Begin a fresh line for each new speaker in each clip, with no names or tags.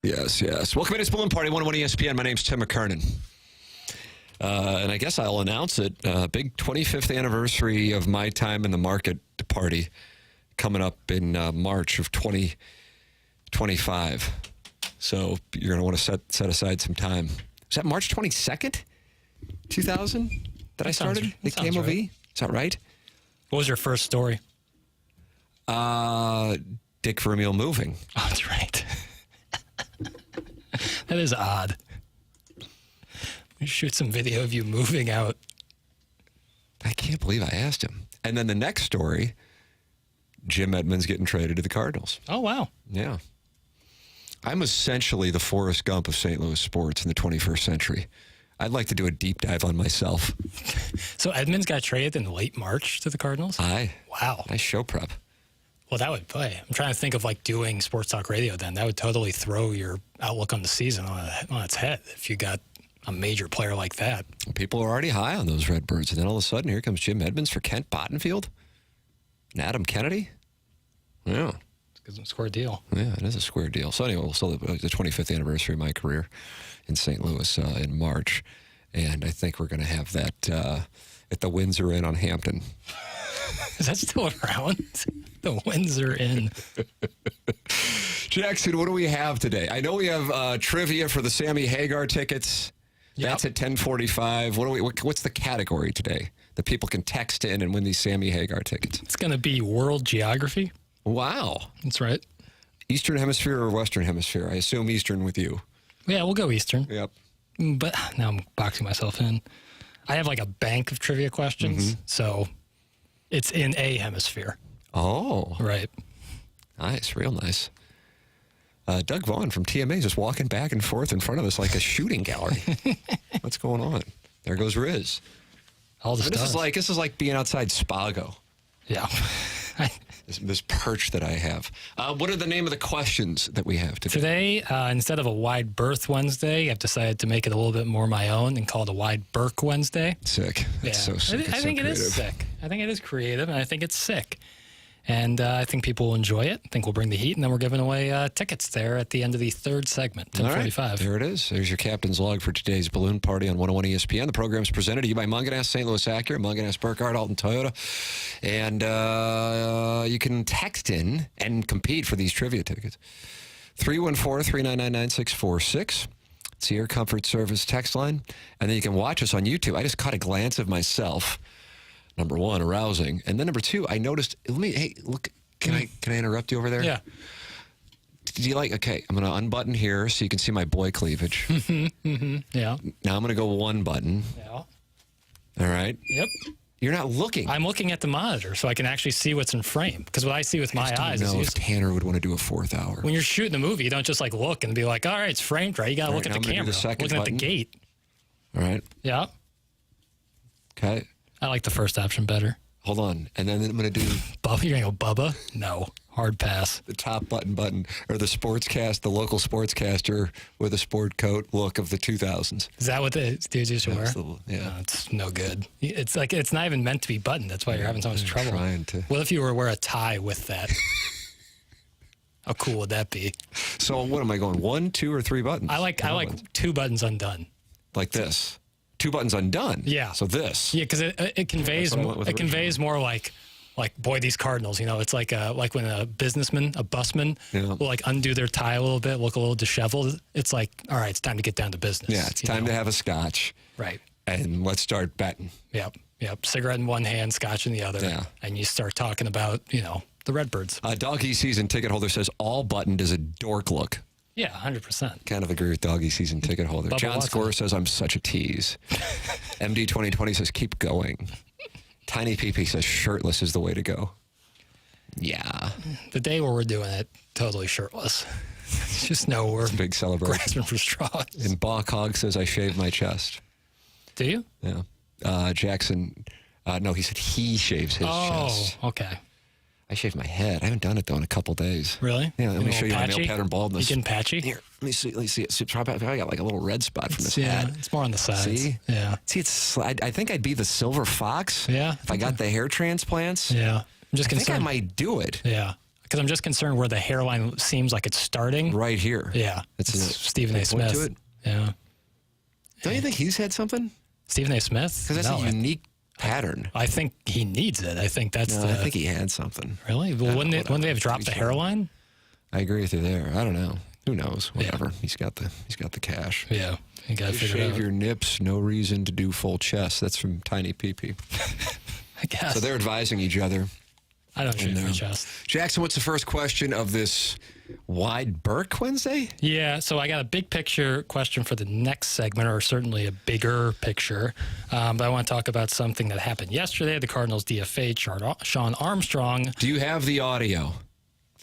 Yes. Welcome to this Balloon Party, 101 ESPN. My name's Tim McKernan. And I guess I'll announce it. Big 25th anniversary of my time in the market party coming up in March of 2025. So you're going to want to set aside some time. Is that March 22nd, 2000 that I started at KMOV? Right. Is that right?
What was your first story?
Dick Vermeil moving.
Oh, that's right. That is odd. We shoot some video of you moving out.
I can't believe I asked him. And then the next story, Jim Edmonds getting traded to the Cardinals.
Oh, wow.
Yeah. I'm essentially the Forrest Gump of St. Louis sports in the 21st century. I'd like to do a deep dive on myself.
So Edmonds got traded in late March to the Cardinals? Wow.
Nice show prep.
Well, that would play. I'm trying to think of doing sports talk radio then. That would totally throw your outlook on the season on its head if you got a major player like that.
People are already high on those Redbirds, and then all of a sudden here comes Jim Edmonds for Kent Pottenfield and Adam Kennedy. Yeah.
It's a square deal.
Yeah, it is a square deal. So anyway, we'll celebrate the 25th anniversary of my career in St. Louis in March, and I think we're going to have that at the Windsor Inn on Hampton.
Is that still around? The Windsor Inn.
Jackson, what do we have today? I know we have trivia for the Sammy Hagar tickets. Yep. That's at 10:45. What's the category today that people can text in and win these Sammy Hagar tickets?
It's going to be world geography.
Wow.
That's right.
Eastern Hemisphere or Western Hemisphere? I assume Eastern with you.
Yeah, we'll go Eastern.
Yep.
But now I'm boxing myself in. I have a bank of trivia questions, so it's in a hemisphere.
Oh.
Right.
Nice, real nice. Doug Vaughn from TMA is just walking back and forth in front of us like a shooting gallery. What's going on? There goes Riz.
All the stuff.
This is like being outside Spago.
Yeah.
This perch that I have. What are the name of the questions that we have today?
Today, instead of a Wide Berth Wednesday, I've decided to make it a little bit more my own and call it a Wide Burke Wednesday.
Sick. That's so sick.
I think it is sick. I think it is creative, and I think it's sick. And I think people will enjoy it. I think we'll bring the heat, and then we're giving away tickets there at the end of the third segment, 10:45.
Right, there it is. There's your captain's log for today's Balloon Party on 101 ESPN. The program is presented to you by Munganess, St. Louis Acura, Munganess, Burkhardt, Alton Toyota. And you can text in and compete for these trivia tickets. 314-399-9646. It's the Air Comfort Service text line. And then you can watch us on YouTube. I just caught a glance of myself. Number one, arousing. And then number two, I noticed, hey, look, can I interrupt you over there?
Yeah.
Do you okay, I'm going to unbutton here so you can see my boy cleavage.
Yeah.
Now I'm going to go one button.
Yeah.
All right.
Yep.
You're not looking.
I'm looking at the monitor so I can actually see what's in frame. Because what I see with my eyes
is... I don't know if Tanner would want to do a fourth hour.
When you're shooting a movie, you don't just look and be like, all right, it's framed right. You got to look at the camera. Looking at the gate.
All right.
Yeah.
Okay.
I like the first option better.
Hold on. And then I'm going to do...
Bubba? You're going to go Bubba? No. Hard pass.
The top button, or the sportscast, the local sportscaster with a sport coat look of the 2000s.
Is that what the dudes used to wear?
Yeah.
No, it's no good. It's it's not even meant to be buttoned. That's why you're having so much trouble.
Trying to...
What if you were to wear a tie with that? How cool would that be?
So what am I going? 1, 2, or 3 buttons?
I like 2 buttons undone.
Like this. 2 buttons undone.
Yeah.
So this.
Yeah, because it conveys more like boy, these Cardinals. It's like when a businessman, a busman, will undo their tie a little bit, look a little disheveled. It's like, all right, it's time to get down to business.
Yeah, it's time to have a scotch.
Right.
And let's start betting.
Yep. Cigarette in one hand, scotch in the other. Yeah. And you start talking about the Redbirds.
Doggy season ticket holder says all buttoned is a dork look.
Yeah, 100%.
Kind of agree with Doggy season ticket holder. John Score says I'm such a tease. MD 2020 says keep going. Tiny PP says shirtless is the way to go. Yeah.
The day where we're doing it, totally shirtless. Just know we're
big celebration.
Grasping for straws.
And Bach Hog says I shave my chest.
Do you?
Yeah. Jackson, no, he said he shaves his chest.
Oh, okay.
I shaved my head. I haven't done it, though, in a couple days.
Really?
Yeah, let me show you my male pattern baldness.
You getting patchy?
Here, let me see. It's probably I got a little red spot from this hat.
It's more on the sides.
See?
Yeah.
See, I think I'd be the silver fox.
Yeah.
If I got the hair transplants.
Yeah. I'm just concerned.
I think I might do it.
Yeah. Because I'm just concerned where the hairline seems like it's starting.
Right here.
Yeah. It's Stephen A. Smith. Yeah.
Don't you think he's had something?
Stephen A. Smith?
Because that's a unique pattern.
I think he needs it. I think that's
I think he had something.
Really? Well, wouldn't they have dropped the hairline?
I agree with you there. I don't know. Who knows? Whatever. Yeah. He's got the cash.
Yeah. You got to figure it out.
Shave your nips. No reason to do full chest. That's from Tiny PP.
I guess.
So they're advising each other.
I don't shave my chest.
Jackson, what's the first question of this Wide Burke Wednesday?
Yeah, so I got a big picture question for the next segment, or certainly a bigger picture. But I want to talk about something that happened yesterday. The Cardinals DFA'd Shawn Armstrong.
Do you have the audio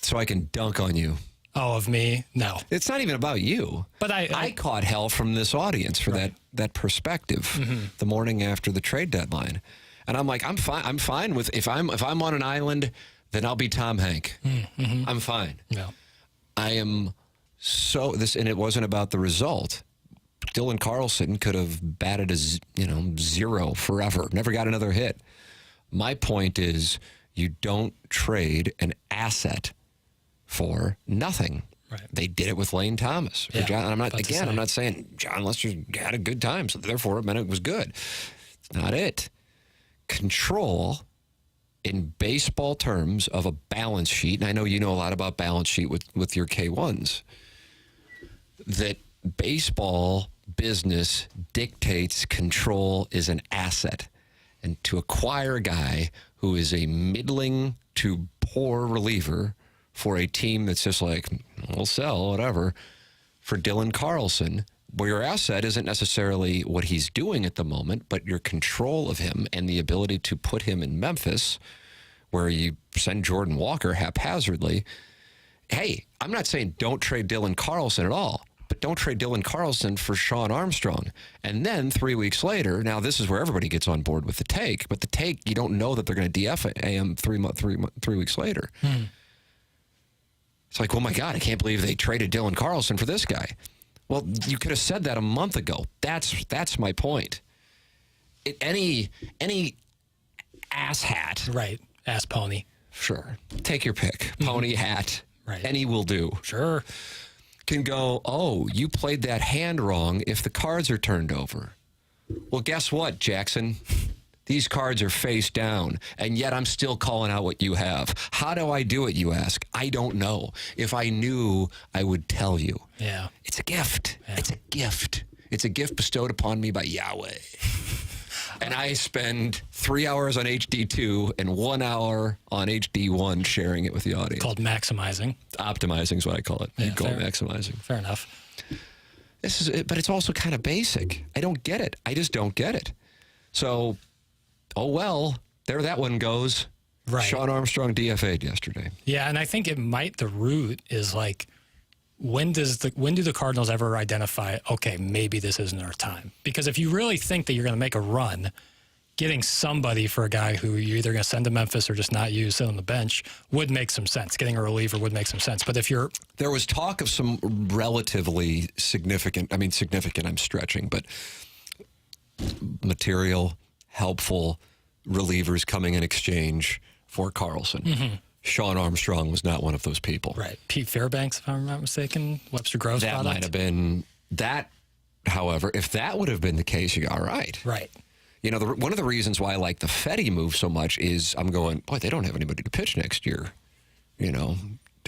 so I can dunk on you?
Oh, of me? No.
It's not even about you.
But I
caught hell from this audience for that perspective the morning after the trade deadline. And I'm like, I'm fine with if I'm on an island, then I'll be Tom Hank. Mm-hmm. I'm fine.
No.
I am and it wasn't about the result. Dylan Carlson could have batted a 0 forever, never got another hit. My point is, you don't trade an asset for nothing.
Right.
They did it with Lane Thomas.
Yeah,
John, I'm not saying John Lester had a good time, so therefore it meant it was good. It's not it. Control in baseball terms of a balance sheet, and I know you know a lot about balance sheet with your K1s, that baseball business dictates control is an asset. And to acquire a guy who is a middling to poor reliever for a team that's just like, we'll sell, whatever, for Dylan Carlson, where your asset isn't necessarily what he's doing at the moment, but your control of him and the ability to put him in Memphis, where you send Jordan Walker haphazardly. Hey, I'm not saying don't trade Dylan Carlson at all, but don't trade Dylan Carlson for Shawn Armstrong. And then 3 weeks later, now this is where everybody gets on board with the take, but the take, you don't know that they're going to DFA him 3 weeks later. It's like, oh my God, I can't believe they traded Dylan Carlson for this guy. Well, you could have said that a month ago. That's my point. Any asshat.
Right. Ass pony.
Sure. Take your pick. Pony, hat.
Right.
Any will do.
Sure.
Can go, oh, you played that hand wrong if the cards are turned over. Well, guess what, Jackson? These cards are face down, and yet I'm still calling out what you have. How do I do it, you ask? I don't know. If I knew, I would tell you.
Yeah.
It's a gift.
Yeah.
It's a gift. It's a gift bestowed upon me by Yahweh. And I spend 3 hours on HD2 and 1 hour on HD1 sharing it with the audience.
Called maximizing.
Optimizing is what I call it.
Yeah,
you call it maximizing.
Fair enough.
This is it, but it's also kind of basic. I don't get it. I just don't get it. So, oh well, there that one goes.
Right.
Shawn Armstrong DFA'd yesterday.
Yeah, and I think the root is like, when do the Cardinals ever identify, okay, maybe this isn't our time? Because if you really think that you're going to make a run, getting somebody for a guy who you're either going to send to Memphis or just not use, sit on the bench, would make some sense. Getting a reliever would make some sense. But if you're...
There was talk of some relatively significant, I'm stretching, but material, helpful relievers coming in exchange for Carlson. Mm-hmm. Shawn Armstrong was not one of those people.
Right. Pete Fairbanks, if I'm not mistaken, Webster Groves
that
product.
Might have been that. However, if that would have been the case, you go, all right.
Right.
You know, one of the reasons why I like the Fetty move so much is I'm going, boy, they don't have anybody to pitch next year. You know,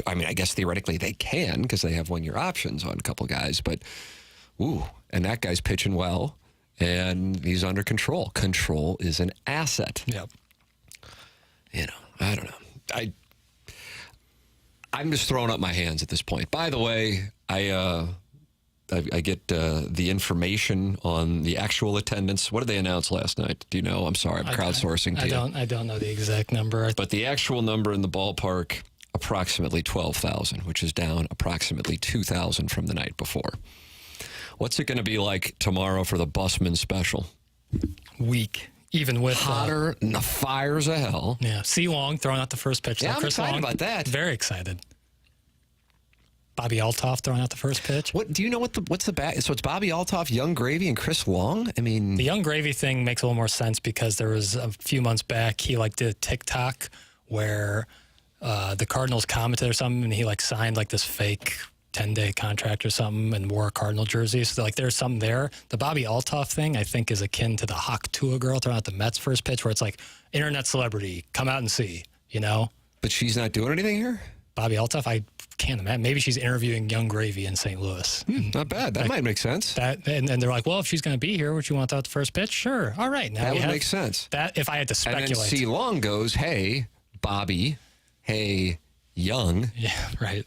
I mean, I guess theoretically they can because they have 1-year options on a couple guys, but and that guy's pitching well and he's under control. Control is an asset.
Yep.
You know, I don't know. I'm just throwing up my hands at this point. By the way, I get the information on the actual attendance. What did they announce last night? Do you know? I'm sorry, I'm crowdsourcing to you.
I don't know the exact number.
But the actual number in the ballpark, approximately 12,000, which is down approximately 2,000 from the night before. What's it going to be like tomorrow for the Busman special?
Weak. Even with
hotter than the fires of hell.
Yeah, C. Long throwing out the first pitch.
Yeah, I'm
Chris
excited
Long,
about that.
Very excited. Bobby Altoff throwing out the first pitch.
What do you know? What's the back? So it's Bobby Altoff, Young Gravy, and Chris Long. I mean,
the Young Gravy thing makes a little more sense because there was a few months back he did a TikTok where the Cardinals commented or something, and he like signed like this fake 10-day contract or something and wore a Cardinal jersey. So like there's something there. The Bobby Altoff thing, I think, is akin to the Hawk Tua girl throwing out the Mets first pitch, where it's like internet celebrity, come out and see, you know?
But she's not doing anything here?
Bobby Altoff, I can't imagine. Maybe she's interviewing Young Gravy in St. Louis.
Not bad. That might make sense.
And they're like, well, if she's going to be here, would you want that the first pitch? Sure. All right. Now
that would make sense.
That if I had to speculate.
And then C. Long goes, hey, Bobby, hey, Young.
Yeah, right.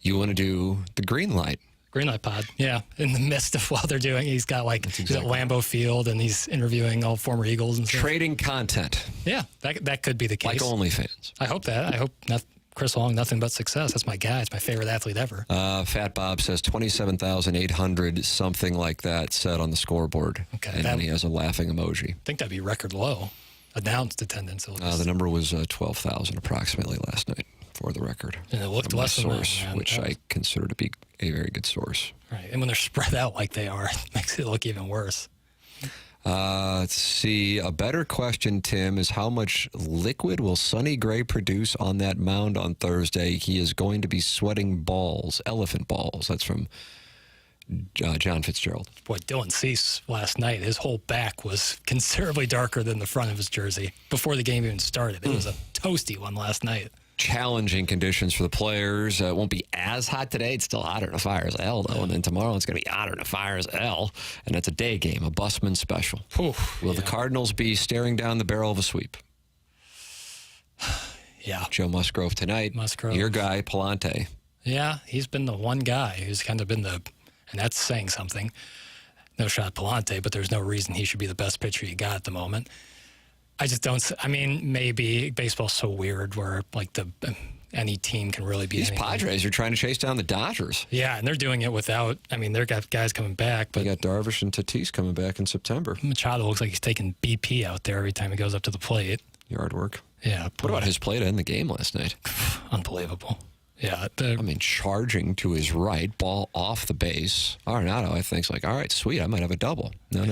You want to do the green light?
Green light pod. Yeah. In the midst of while they're doing, he's got like, he's at Lambeau Field and he's interviewing all former Eagles and stuff.
Trading content.
Yeah, that could be the case.
Like OnlyFans.
I hope that. I hope Chris Long, nothing but success. That's my guy. It's my favorite athlete ever.
Fat Bob says 27,800, something like that, set on the scoreboard. Okay. And then he has a laughing emoji.
I think that'd be record low. Announced attendance.
The number was 12,000 approximately last night, for the record.
And it looked less than
source, that, which I consider to be a very good source.
Right. And when they're spread out like they are, it makes it look even worse.
Let's see. A better question, Tim, is how much liquid will Sonny Gray produce on that mound on Thursday? He is going to be sweating balls, elephant balls. That's from John Fitzgerald.
Boy, Dylan Cease last night, his whole back was considerably darker than the front of his jersey before the game even started. It was a toasty one last night.
Challenging conditions for the players. It won't be as hot today. It's still hotter than a fire as hell, though. And then tomorrow it's going to be hotter than a fire as hell. And that's a day game, a busman special. Will the Cardinals be staring down the barrel of a sweep?
Yeah.
Joe Musgrove tonight.
Musgrove.
Your guy, Palante.
Yeah, he's been the one guy who's kind of been and that's saying something. No shot at Palante, but there's no reason he should be the best pitcher you got at the moment. I just don't. I mean, maybe baseball's so weird where like any team can really be.
These Padres are trying to chase down the Dodgers.
Yeah, and they're doing it without. I mean, they've got guys coming back, but
they got Darvish and Tatis coming back in September.
Machado looks like he's taking BP out there every time he goes up to the plate.
Yard work.
Yeah.
What about his play to end the game last night?
Unbelievable. Yeah.
Charging to his right, ball off the base. Arenado, I think, is like, all right, sweet, I might have a double. No.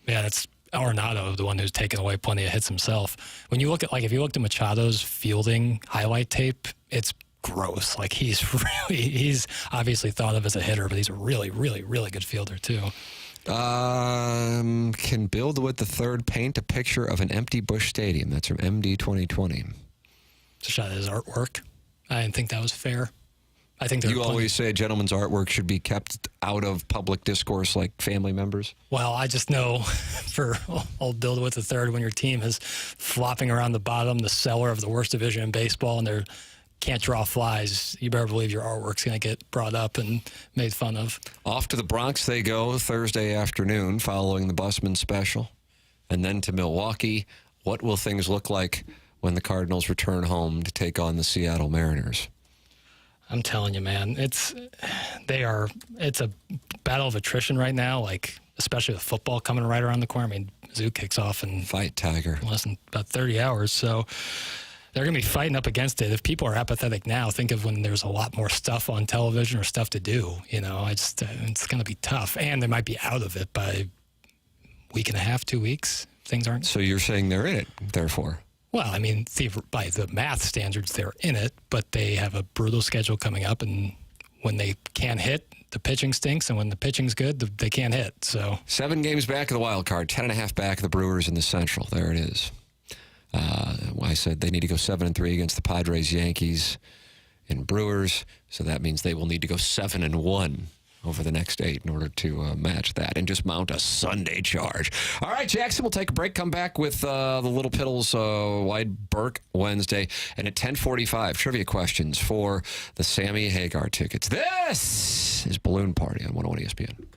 Yeah, that's Arenado, the one who's taken away plenty of hits himself. When you look at, if you looked at Machado's fielding highlight tape, it's gross. Like, he's obviously thought of as a hitter, but he's a really, really, really good fielder, too.
Can Bill DeWitt III paint a picture of an empty Busch Stadium? That's from MD 2020.
It's a shot at his artwork. I didn't think that was fair. I think
you always say a gentleman's artwork should be kept out of public discourse like family members.
Well, I just know for old Bill DeWitt III, when your team is flopping around the bottom, the cellar of the worst division in baseball, and they can't draw flies, you better believe your artwork's going to get brought up and made fun of.
Off to the Bronx they go Thursday afternoon following the Busman special. And then to Milwaukee. What will things look like when the Cardinals return home to take on the Seattle Mariners?
I'm telling you, man, it's a battle of attrition right now, especially with football coming right around the corner. I mean, Zoo kicks off in
fight Tiger
in less than about 30 hours, so they're going to be fighting up against it. If people are apathetic now, think of when there's a lot more stuff on television or stuff to do. It's going to be tough, and they might be out of it by week and a half, 2 weeks. Things aren't.
So you're saying they're in it, therefore?
Well, I mean, by the math standards, they're in it, but they have a brutal schedule coming up, and when they can't hit, the pitching stinks, and when the pitching's good, they can't hit. So
7 games back of the wild card, 10.5 back of the Brewers in the Central. There it is. I said they need to go 7-3 against the Padres, Yankees, and Brewers, so that means they will need to go 7-1 over the next 8 in order to match that and just mount a Sunday charge. All right, Jackson, we'll take a break, come back with the Little Piddles Wide Burke Wednesday, and at 10:45, trivia questions for the Sammy Hagar tickets. This is Balloon Party on 101 ESPN.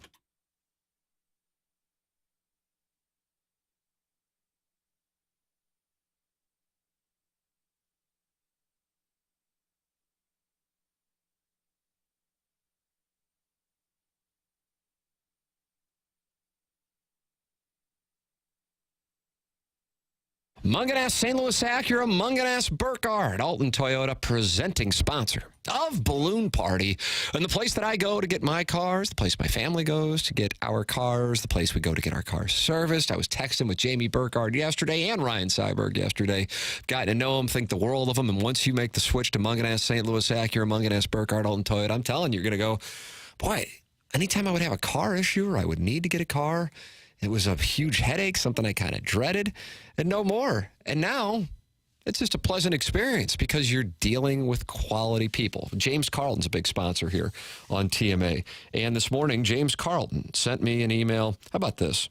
Munganess St. Louis Acura, Munganess Burkhardt, Alton Toyota, presenting sponsor of Balloon Party. And the place that I go to get my cars, the place my family goes to get our cars, the place we go to get our cars serviced. I was texting with Jamie Burkhardt yesterday and Ryan Seiberg yesterday. Gotten to know them, think the world of them. And once you make the switch to Munganess St. Louis Acura, Munganess Burkhardt, Alton Toyota, I'm telling you, you're going to go, boy, anytime I would have a car issue or I would need to get a car, it was a huge headache, something I kind of dreaded, and no more. And now it's just a pleasant experience because you're dealing with quality people. James Carlton's a big sponsor here on TMA. And this morning, James Carlton sent me an email. How about this?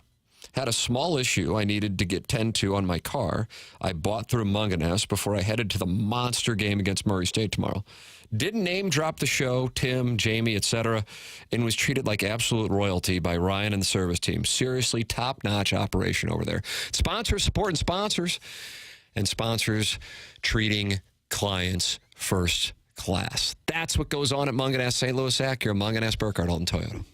Had a small issue I needed to get tend to on my car. I bought through Munganess before I headed to the monster game against Murray State tomorrow. Didn't name drop the show, Tim, Jamie, etc., and was treated like absolute royalty by Ryan and the service team. Seriously, top-notch operation over there. Sponsors supporting sponsors, and sponsors treating clients first class. That's what goes on at Munganess St. Louis Acura, Munganess Burkhardt, Alton Toyota.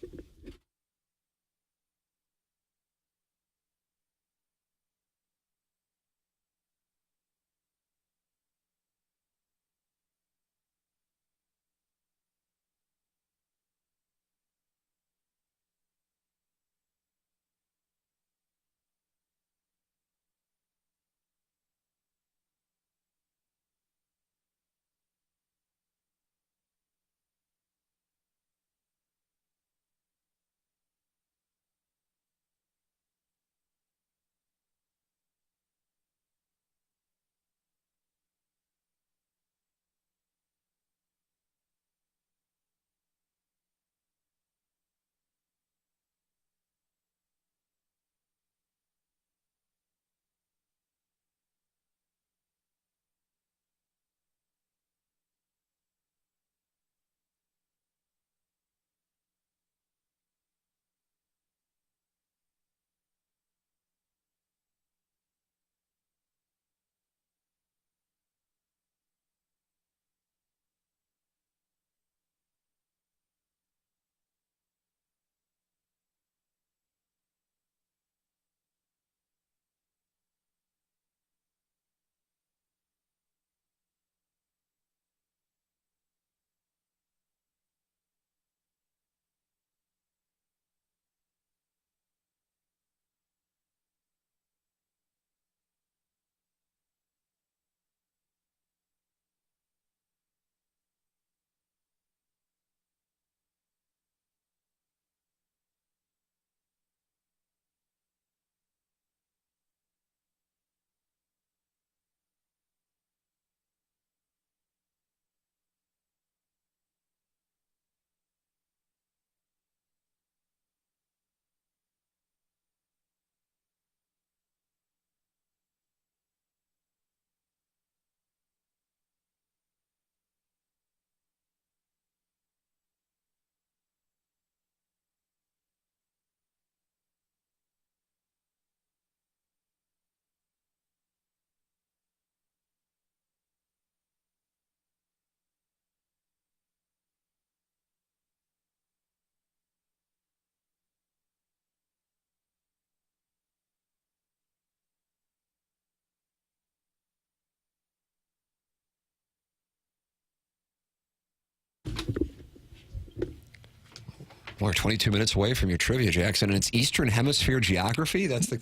We're 22 minutes away from your trivia, Jackson, and it's Eastern Hemisphere geography. That's the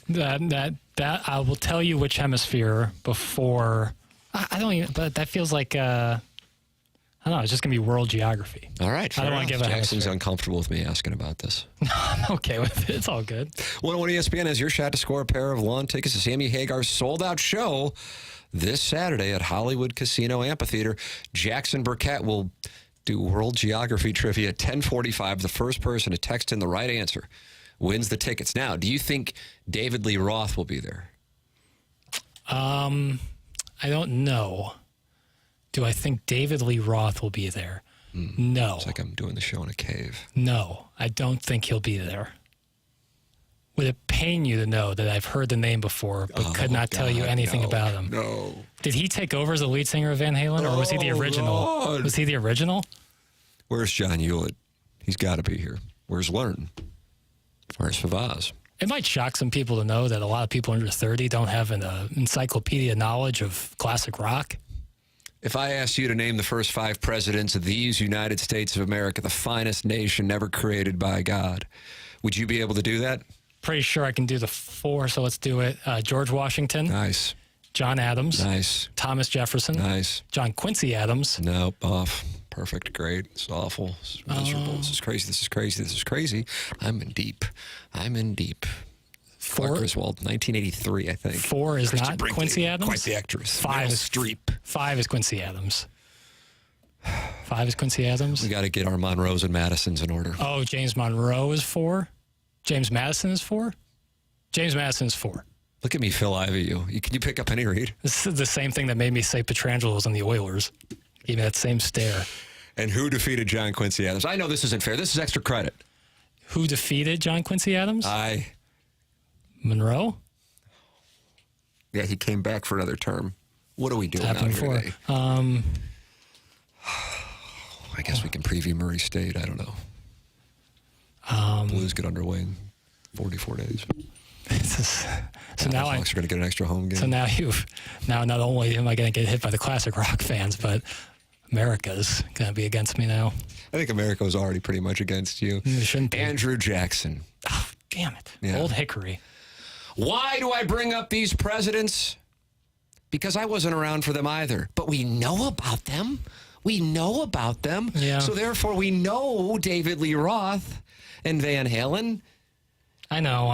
that I will tell you which hemisphere before. I don't even. But that feels like I don't know. It's just gonna be world geography.
All right.
I don't want to give a
Jackson's
hemisphere.
uncomfortable with me asking about this.
No, I'm okay with it. It's all good.
101 ESPN has your shot to score a pair of lawn tickets to Sammy Hagar's sold-out show this Saturday at Hollywood Casino Amphitheater. Jackson Burkett will do world geography trivia at 10:45. The first person to text in the right answer wins the tickets. Now, do you think David Lee Roth will be there?
I don't know. Do I think David Lee Roth will be there? No.
It's like I'm doing the show in a cave.
No, I don't think he'll be there. Would it pain you to know that I've heard the name before, but could not tell you anything about him?
No.
Did he take over as the lead singer of Van Halen, or was he the original?
Lord.
Was he the original?
Where's John Hewlett? He's got to be here. Where's Learn? Where's Favaz?
It might shock some people to know that a lot of people under 30 don't have an encyclopedia knowledge of classic rock.
If I asked you to name the first 5 presidents of these United States of America, the finest nation ever created by God, would you be able to do that?
Pretty sure I can do the 4, so let's do it. George Washington.
Nice.
John Adams.
Nice.
Thomas Jefferson.
Nice.
John Quincy Adams.
Nope, off. Perfect, great. It's awful. It's miserable. This is crazy. This is crazy. This is crazy. I'm in deep.
4.
Griswold, 1983, I think.
4 is
Christian
not
Brinkley,
Quincy Adams?
Quite the actress.
5
Meryl
is
Streep.
5 is Quincy Adams. 5 is Quincy Adams.
We got to get our Monroes and Madisons in order.
Oh, James Monroe is 4. James Madison is 4. James Madison is 4.
Look at me, Phil Ivey. Can you pick up any read?
This is the same thing that made me say Petrangelo was on the Oilers. Gave me that same stare.
And who defeated John Quincy Adams? I know this isn't fair. This is extra credit.
Who defeated John Quincy Adams?
Monroe? Yeah, he came back for another term. What are we doing out here today? I guess we can preview Murray State. I don't know. Blues get underway in 44 days.
So now
Hawks are going to get an extra home game.
So now not only am I going to get hit by the classic rock fans, but America's going to be against me now.
I think America was already pretty much against you.
It shouldn't be.
Andrew Jackson.
Oh, damn it.
Yeah.
Old Hickory.
Why do I bring up these presidents? Because I wasn't around for them either. But we know about them.
Yeah.
So therefore, we know David Lee Roth and Van Halen.
I know.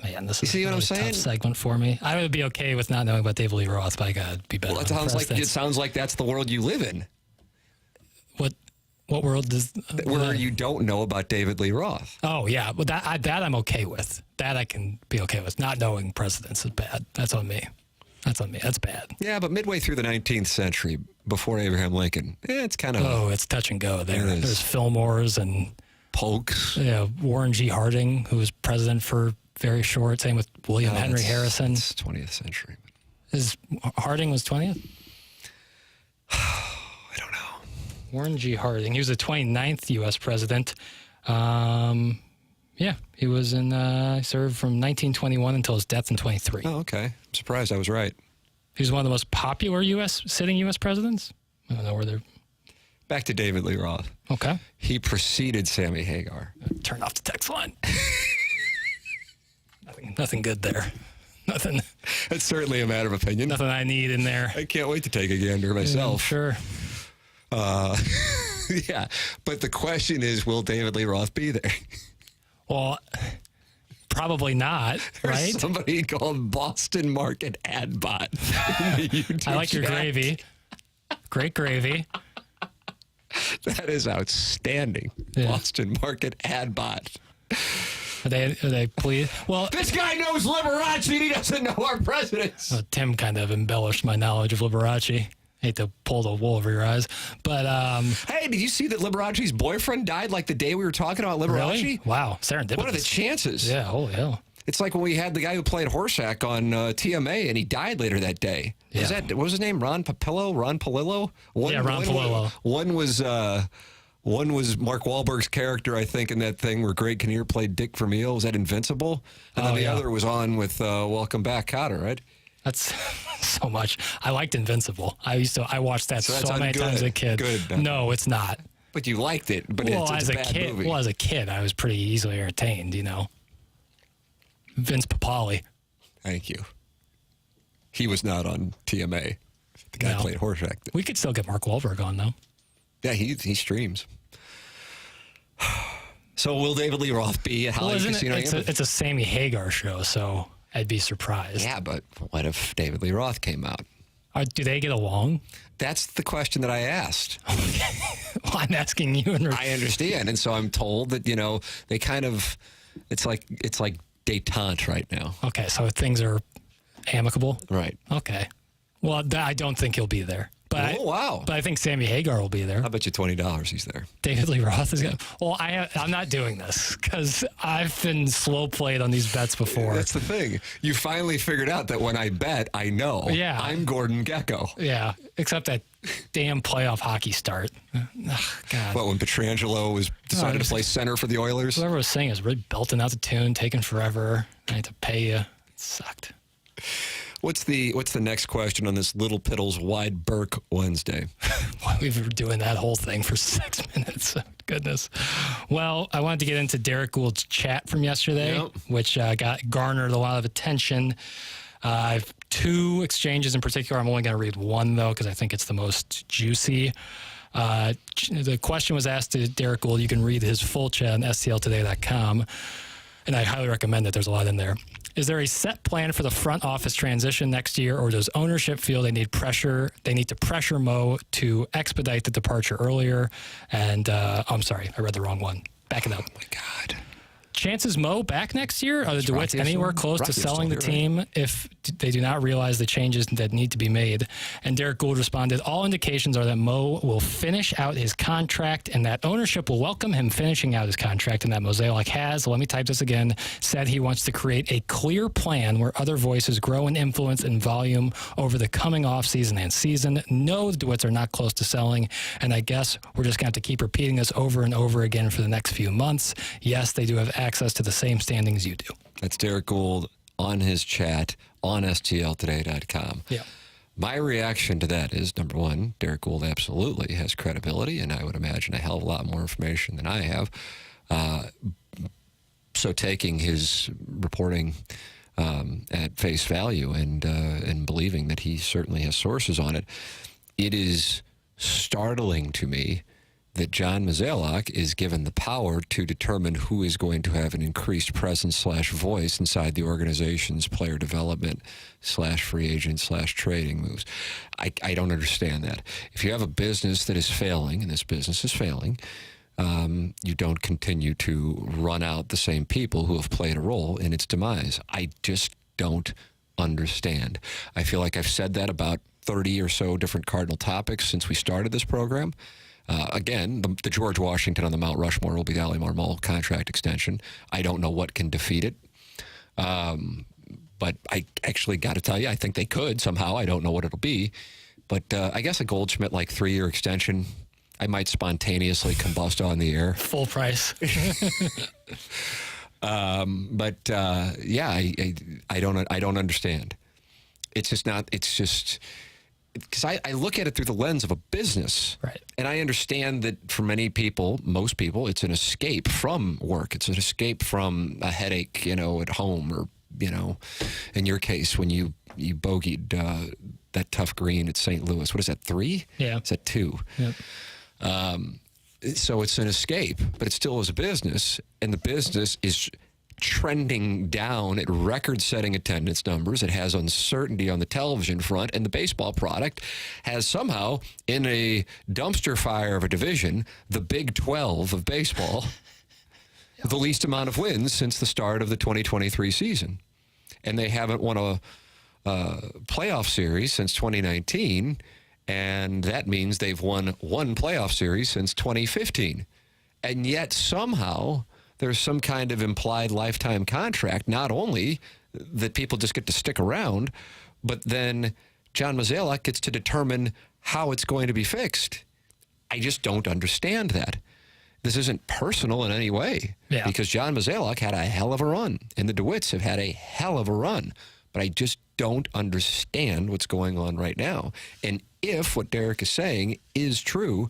Man, this is
a really
tough segment for me. I would be okay with not knowing about David Lee Roth, but I got to be better.
Well, it sounds like that's the world you live in.
What world does...
Where you don't know about David Lee Roth.
Oh, yeah. Well, that I'm okay with. That I can be okay with. Not knowing presidents is bad. That's on me. That's bad.
Yeah, but midway through the 19th century, before Abraham Lincoln, it's kind of...
Oh, it's touch and go there. There's Fillmores and...
Polks.
Yeah, Warren G. Harding, who was president for very short. Same with William Henry Harrison.
It's 20th century.
Harding was 20th?
I don't know.
Warren G. Harding. He was the 29th U.S. president. Yeah, he was he served from 1921 until his death in 23.
Oh, okay. I'm surprised I was right.
He was one of the most popular sitting U.S. presidents. I don't know where they're...
Back to David Lee Roth.
Okay.
He preceded Sammy Hagar.
Turn off the text line. Nothing good there. Nothing.
That's certainly a matter of opinion.
Nothing I need in there.
I can't wait to take a gander myself.
Sure.
Yeah, but the question is, will David Lee Roth be there?
Well, probably not, right?
There's somebody called Boston Market Adbot.
I like your gravy. Great gravy.
That is outstanding. Yeah. Boston Market Adbot.
Are they pleased? Well,
this guy knows Liberace and he doesn't know our presidents.
Well, Tim kind of embellished my knowledge of Liberace. Hate to pull the wool over your eyes, but
hey, did you see that Liberace's boyfriend died like the day we were talking about Liberace?
Really? Wow, serendipitous.
What are the chances?
Yeah, holy hell.
It's like when we had the guy who played Horshack on TMA, and he died later that day.
Yeah.
What was his name? Ron Palillo?
Ron Palillo.
One was Mark Wahlberg's character, I think, in that thing where Greg Kinnear played Dick Vermeil. Was that Invincible? And then the other was on with Welcome Back, Kotter, right?
That's so much. I liked Invincible. I watched that so many times as a kid.
Good.
No, it's not.
But you liked it. But it's a bad movie.
Well, as a kid, I was pretty easily entertained, you know. Vince Papali.
Thank you. He was not on TMA. The guy played Horshack.
We could still get Mark Wahlberg on, though.
Yeah, he streams. So will David Lee Roth be at Hollywood Casino?
It's a Sammy Hagar show, so I'd be surprised.
Yeah, but what if David Lee Roth came out?
Do they get along?
That's the question that I asked.
Well, I'm asking you.
I understand, and so I'm told that they kind of it's like détente right now.
Okay, so things are amicable.
Right.
Okay. Well, I don't think he'll be there. But
wow.
But I think Sammy Hagar will be there.
I'll bet you $20 he's there.
David Lee Roth is going to... Well, I'm not doing this because I've been slow played on these bets before.
That's the thing. You finally figured out that when I bet, I know.
Yeah.
I'm Gordon Gekko.
Yeah, except that damn playoff hockey start. Ugh, God.
What, when Pietrangelo decided to play center for the Oilers?
Whoever was saying is really belting out the tune, taking forever. I had to pay you. It sucked.
What's the next question on this Little Piddles Wide Burke Wednesday?
We've been doing that whole thing for 6 minutes. Goodness. Well, I wanted to get into Derek Gould's chat from yesterday, which garnered a lot of attention. I have two exchanges in particular. I'm only going to read one, though, because I think it's the most juicy. The question was asked to Derek Gould. You can read his full chat on stltoday.com, and I highly recommend it. There's a lot in there. Is there a set plan for the front office transition next year, or does ownership feel they need to pressure Mo to expedite the departure earlier? And I'm sorry, I read the wrong one. Back it up.
Oh, my God.
Chances Mo back next year? Are the DeWitts anywhere close to selling the team if they do not realize the changes that need to be made? And Derek Gould responded, all indications are that Mo will finish out his contract and that ownership will welcome him finishing out his contract, and that Mozeliak has, let me type this again, said he wants to create a clear plan where other voices grow in influence and volume over the coming offseason and season. No, the DeWitts are not close to selling, and I guess we're just going to have to keep repeating this over and over again for the next few months. Yes, they do have access to the same standings you do. That's
Derek Gould on his chat on stltoday.com.
Yeah.
My reaction to that is, number one, Derek Gould absolutely has credibility, and I would imagine a hell of a lot more information than I have. So taking his reporting at face value and believing that he certainly has sources on it, it is startling to me that John Mozeliak is given the power to determine who is going to have an increased presence / voice inside the organization's player development / free agent / trading moves. I don't understand that. If you have a business that is failing, and this business is failing, you don't continue to run out the same people who have played a role in its demise. I just don't understand. I feel like I've said that about 30 or so different Cardinal topics since we started this program. Again, the George Washington on the Mount Rushmore will be the Ali Marmol contract extension. I don't know what can defeat it. But I actually got to tell you, I think they could somehow. I don't know what it'll be. But I guess a Goldschmidt, 3-year extension, I might spontaneously combust on the air.
Full price.
I don't understand. It's just not, it's just... Because I look at it through the lens of a business.
Right.
And I understand that for many people, most people, it's an escape from work. It's an escape from a headache, at home, or, in your case, when you bogeyed that tough green at St. Louis. What is that, 3?
Yeah.
It's at 2.
Yep.
So it's an escape, but it still is a business, and the business is trending down at record-setting attendance numbers. It has uncertainty on the television front, and the baseball product has somehow, in a dumpster fire of a division, the Big 12 of baseball, the least amount of wins since the start of the 2023 season. And they haven't won a playoff series since 2019, and that means they've won one playoff series since 2015. And yet somehow there's some kind of implied lifetime contract, not only that people just get to stick around, but then John Mozeliak gets to determine how it's going to be fixed. I just don't understand that. This isn't personal in any way, because John Mozeliak had a hell of a run, and the DeWitts have had a hell of a run, but I just don't understand what's going on right now. And if what Derek is saying is true,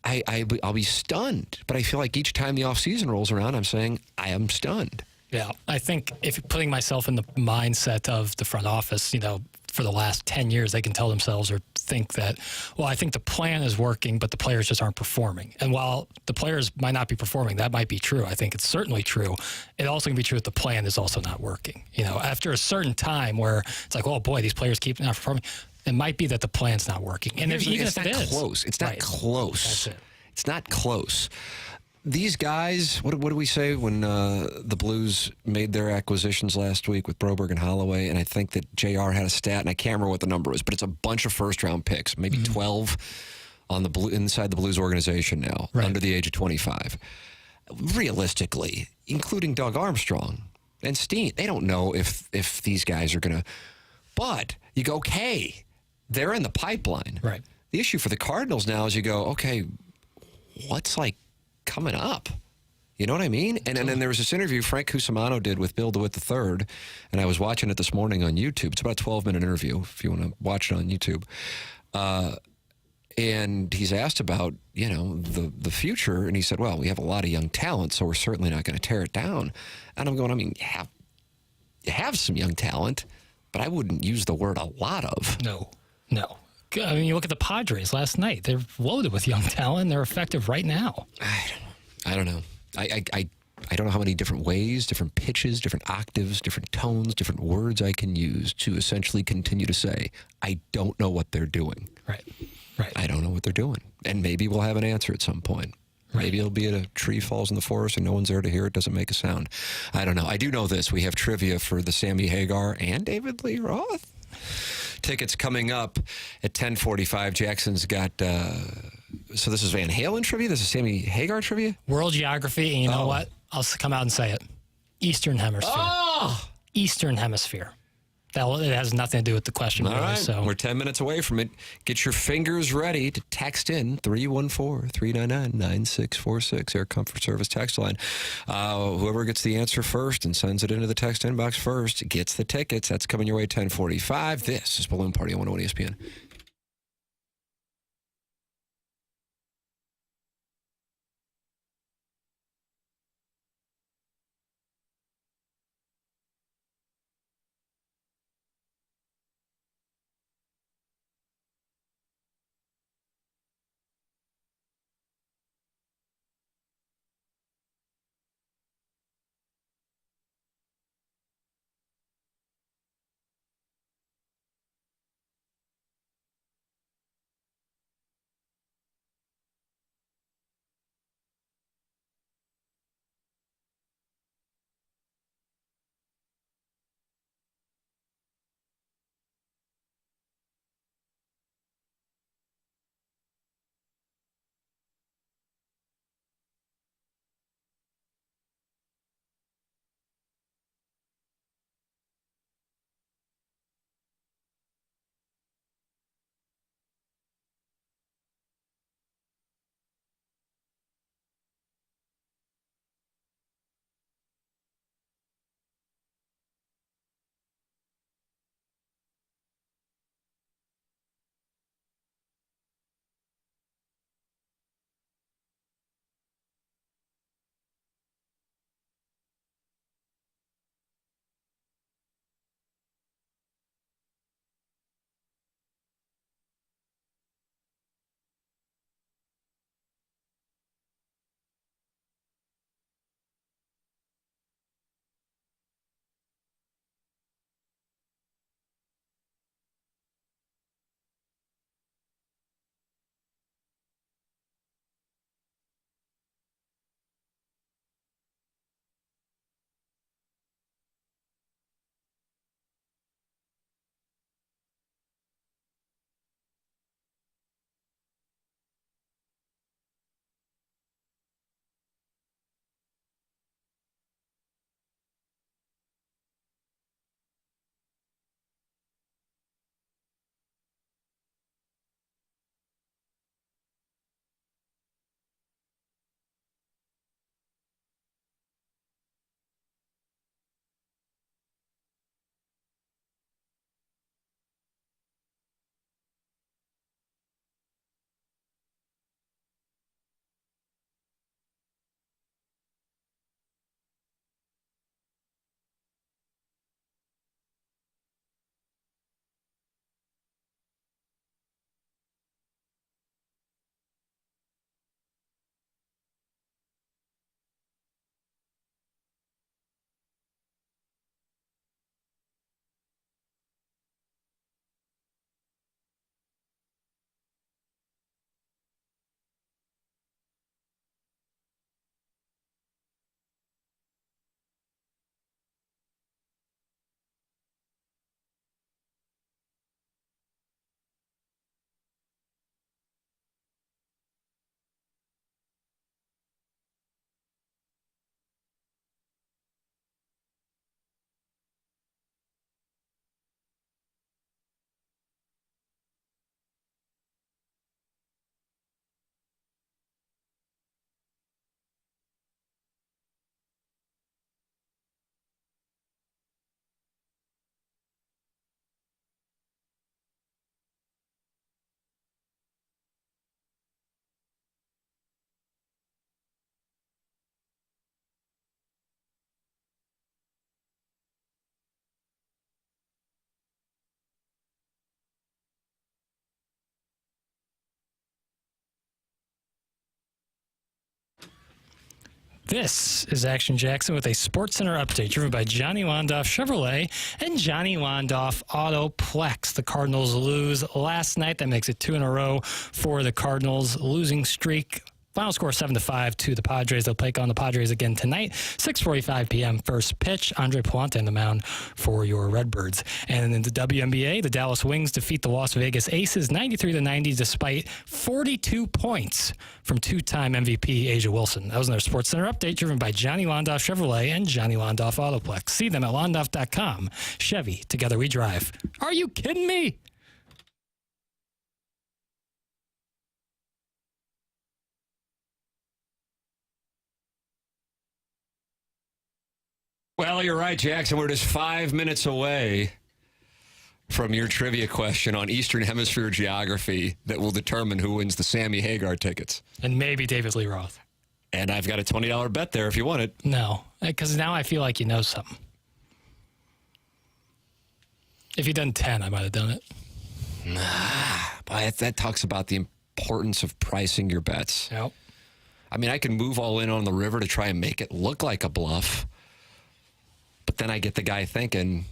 I'll be stunned. But I feel like each time the offseason rolls around, I'm saying I am stunned.
Yeah, I think if putting myself in the mindset of the front office, for the last 10 years, they can tell themselves or think that, well, I think the plan is working, but the players just aren't performing. And while the players might not be performing, that might be true. I think it's certainly true. It also can be true that the plan is also not working. After a certain time where it's like, oh boy, these players keep not performing, it might be that the plan's not working. And
it's not close. It's not close.
That's it.
It's not close. These guys, what do we say when the Blues made their acquisitions last week with Broberg and Holloway? And I think that JR had a stat, and I can't remember what the number is, but it's a bunch of first-round picks, maybe 12 on inside the Blues organization now, under the age of 25. Realistically, including Doug Armstrong and Steen, they don't know if these guys are going to. But you go, hey, they're in the pipeline.
Right.
The issue for the Cardinals now is you go, okay, what's like coming up? You know what I mean? And then there was this interview Frank Cusimano did with Bill DeWitt III, and I was watching it this morning on YouTube. It's about a 12-minute interview if you want to watch it on YouTube. And he's asked about, the future, and he said, well, we have a lot of young talent, so we're certainly not going to tear it down. And I'm going, you have some young talent, but I wouldn't use the word a lot of.
No. I mean, you look at the Padres last night. They're loaded with young talent. They're effective right now.
I don't know. I don't know how many different ways, different pitches, different octaves, different tones, different words I can use to essentially continue to say, I don't know what they're doing.
Right.
I don't know what they're doing. And maybe we'll have an answer at some point. Right. Maybe it'll be at a tree falls in the forest and no one's there to hear it, doesn't make a sound. I don't know. I do know this. We have trivia for the Sammy Hagar and David Lee Roth tickets coming up at 10:45. Jackson's got... so this is Van Halen trivia? This is Sammy Hagar trivia?
World geography, and you know what? I'll come out and say it. Eastern Hemisphere.
Oh!
Eastern Hemisphere. It has nothing to do with the question.
All
really,
right.
So.
We're 10 minutes away from it. Get your fingers ready to text in 314-399-9646, Air Comfort Service text line. Whoever gets the answer first and sends it into the text inbox first gets the tickets. That's coming your way at 10:45. This is Balloon Party on 101 ESPN.
This is Action Jackson with a SportsCenter update driven by Johnny Londoff Chevrolet and Johnny Londoff Autoplex. The Cardinals lose last night. That makes it 2 in a row for the Cardinals. Losing streak. Final score 7-5 to the Padres. They'll take on the Padres again tonight. 6:45 p.m. first pitch. Andre Palante on the mound for your Redbirds. And in the WNBA, the Dallas Wings defeat the Las Vegas Aces 93-90 despite 42 points from two-time MVP Asia Wilson. That was their SportsCenter update driven by Johnny Londoff Chevrolet and Johnny Londoff Autoplex. See them at londoff.com. Chevy, together we drive. Are you kidding me?
Well, you're right, Jackson. We're just 5 minutes away from your trivia question on Eastern Hemisphere geography that will determine who wins the Sammy Hagar tickets.
And maybe David Lee Roth.
And I've got a $20 bet there if you want it.
No, because now I feel like you know something. If you'd done 10, I might have done it.
Boy, that talks about the importance of pricing your bets.
Yep.
I mean, I can move all in on the river to try and make it look like a bluff. But then I get the guy thinking,